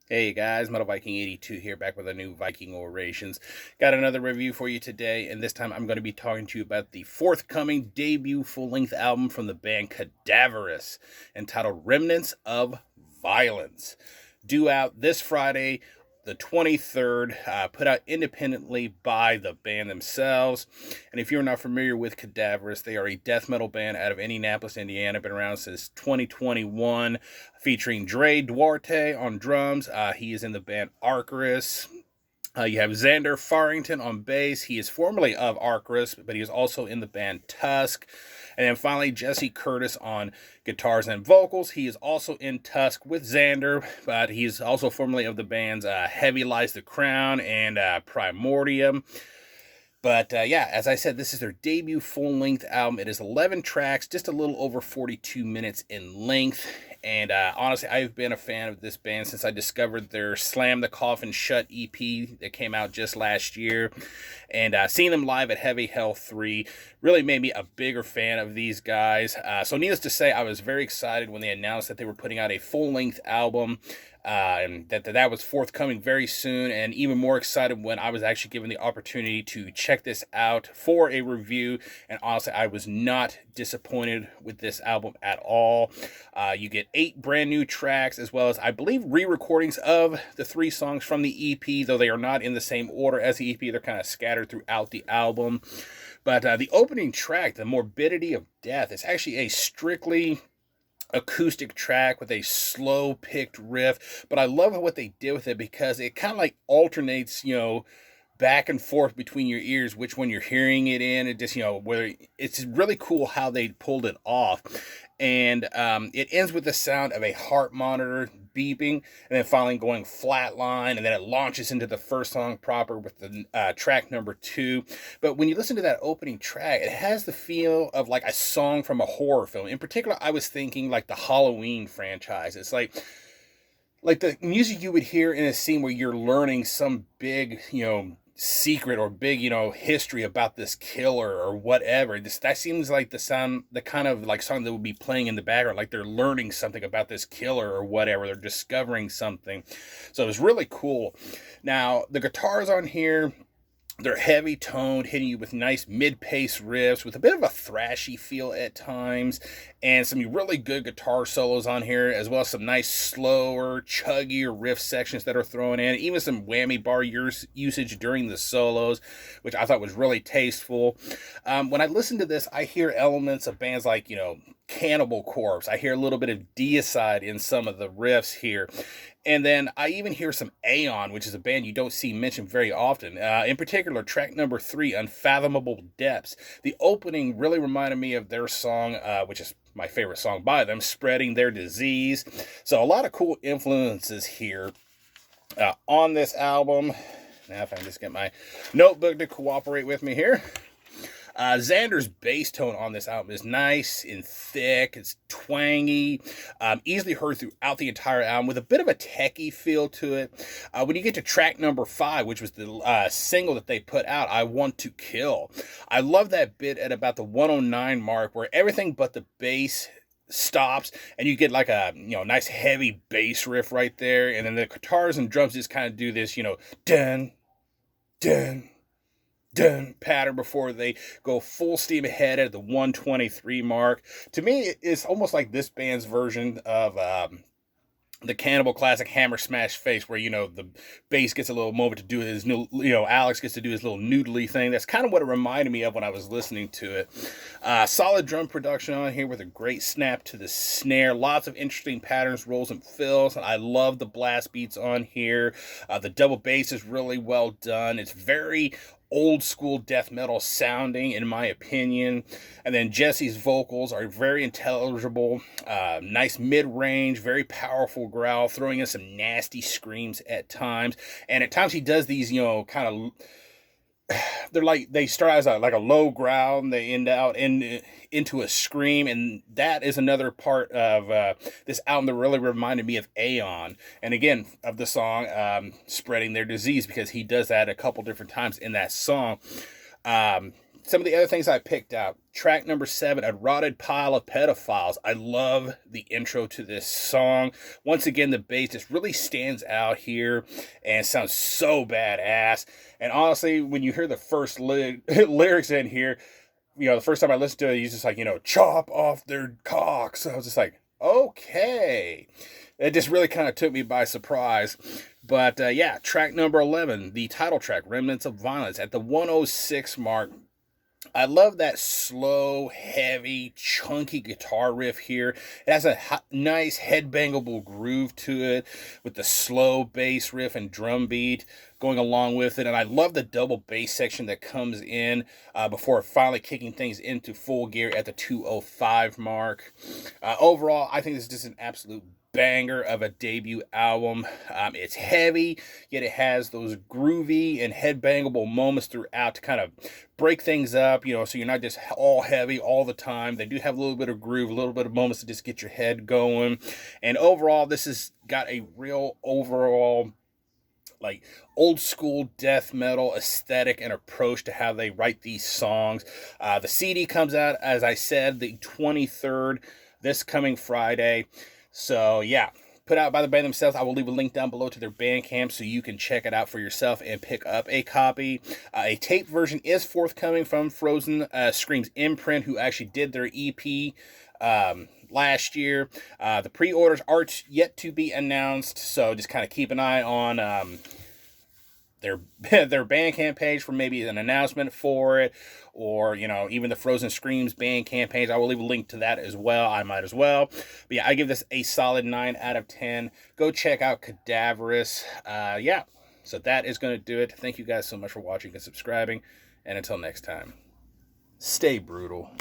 Hey guys, Metal Viking 82 here, back with a new Viking Orations. Got another review for you today, and this time I'm going to be talking to you about the forthcoming debut full-length album from the band Cadaverous, entitled Remnants of Violence. Due out this Friday, the 23rd, put out independently by the band themselves. And if you're not familiar with Cadaverous, they are a death metal band out of Indianapolis, Indiana. Been around since 2021, featuring Dre Duarte on drums. He is in the band Arcturus. You have Xander Farrington on bass. He is formerly of Arcturus, but he is also in the band Tusk. And then finally, Jesse Curtis on guitars and vocals. He is also in Tusk with Xander, but he is also formerly of the bands Heavy Lies the Crown and Primordium. But yeah, as I said, this is their debut full-length album. It is 11 tracks, just a little over 42 minutes in length. And honestly, I've been a fan of this band since I discovered their Slam the Coffin Shut EP that came out just last year. And seeing them live at Heavy Hell 3 really made me a bigger fan of these guys. So needless to say, I was very excited when they announced that they were putting out a full-length album. And that was forthcoming very soon, and even more excited when I was actually given the opportunity to check this out for a review. And honestly, I was not disappointed with this album at all. You get 8 brand new tracks, as well as, I believe, re-recordings of the 3 songs from the EP, though they are not in the same order as the EP. They're kind of scattered throughout the album. But the opening track, The Morbidity of Death, is actually a strictly acoustic track with a slow picked riff, but I love what they did with it because it kind of like alternates, back and forth between your ears, which one you're hearing it in. It just, whether it's really cool how they pulled it off. And it ends with the sound of a heart monitor beeping, and then finally going flatline, and then it launches into the first song proper with the track number 2. But when you listen to that opening track, it has the feel of like a song from a horror film. In particular, I was thinking like the Halloween franchise. It's like the music you would hear in a scene where you're learning some big, secret or big, history about this killer or whatever. That seems like the kind of like song that would be playing in the background, like they're learning something about this killer or whatever. They're discovering something. So it was really cool. Now, the guitars on here, they're heavy toned, hitting you with nice mid-pace riffs with a bit of a thrashy feel at times, and some really good guitar solos on here, as well as some nice slower, chuggier riff sections that are thrown in, even some whammy bar usage during the solos, which I thought was really tasteful. When I listen to this, I hear elements of bands like, Cannibal Corpse. I hear a little bit of Deicide in some of the riffs here. And then I even hear some Aeon, which is a band you don't see mentioned very often. In particular, track number 3, Unfathomable Depths. The opening really reminded me of their song, which is my favorite song by them, Spreading Their Disease. So a lot of cool influences here on this album. Now if I can just get my notebook to cooperate with me here. Xander's bass tone on this album is nice and thick. It's twangy, easily heard throughout the entire album with a bit of a techie feel to it. When you get to track number 5, which was the single that they put out, I Want to Kill, I love that bit at about the 109 mark where everything but the bass stops and you get like a nice heavy bass riff right there, and then the guitars and drums just kind of do this dun dun dun pattern before they go full steam ahead at the 123 mark. To me, it's almost like this band's version of the Cannibal classic Hammer Smash Face, where the bass gets a little moment to do his new, Alex gets to do his little noodly thing. That's kind of what it reminded me of when I was listening to it. Solid drum production on here with a great snap to the snare, lots of interesting patterns, rolls, and fills. I love the blast beats on here. The double bass is really well done. It's very old school death metal sounding, in my opinion. And then Jesse's vocals are very intelligible, nice mid-range, very powerful growl, throwing in some nasty screams at times. And at times he does these, kind of, they start as like a low growl and they end out into a scream, and that is another part of this album that really reminded me of Aeon, and again of the song Spreading Their Disease, because he does that a couple different times in that song. some of the other things I picked out. Track number 7, A Rotted Pile of Pedophiles. I love the intro to this song. Once again, the bass just really stands out here and sounds so badass. And honestly, when you hear the first lyrics in here, the first time I listened to it, he's just like, chop off their cocks. I was just like, okay. It just really kind of took me by surprise. But yeah, track number 11, the title track, Remnants of Violence, at the 106 mark. I love that slow, heavy, chunky guitar riff here. It has a nice headbangable groove to it with the slow bass riff and drum beat going along with it. And I love the double bass section that comes in before finally kicking things into full gear at the 205 mark. Overall, I think this is just an absolute banger of a debut album. It's heavy, yet it has those groovy and headbangable moments throughout to kind of break things up, so you're not just all heavy all the time. They do have a little bit of groove, a little bit of moments to just get your head going. And overall, this has got a real overall like old school death metal aesthetic and approach to how they write these songs. The CD comes out, as I said, the 23rd, this coming Friday. So yeah, put out by the band themselves. I will leave a link down below to their Bandcamp so you can check it out for yourself and pick up a copy. A tape version is forthcoming from Frozen Scream's imprint, who actually did their EP last year. The pre-orders are yet to be announced, so just kind of keep an eye on their Bandcamp page for maybe an announcement for it, or even the Frozen Screams Bandcamp page. I will leave a link to that as well. I might as well. But yeah, I give this a solid 9 out of 10. Go check out Cadaverous. Yeah, so that is going to do it. Thank you guys so much for watching and subscribing, and until next time, stay brutal.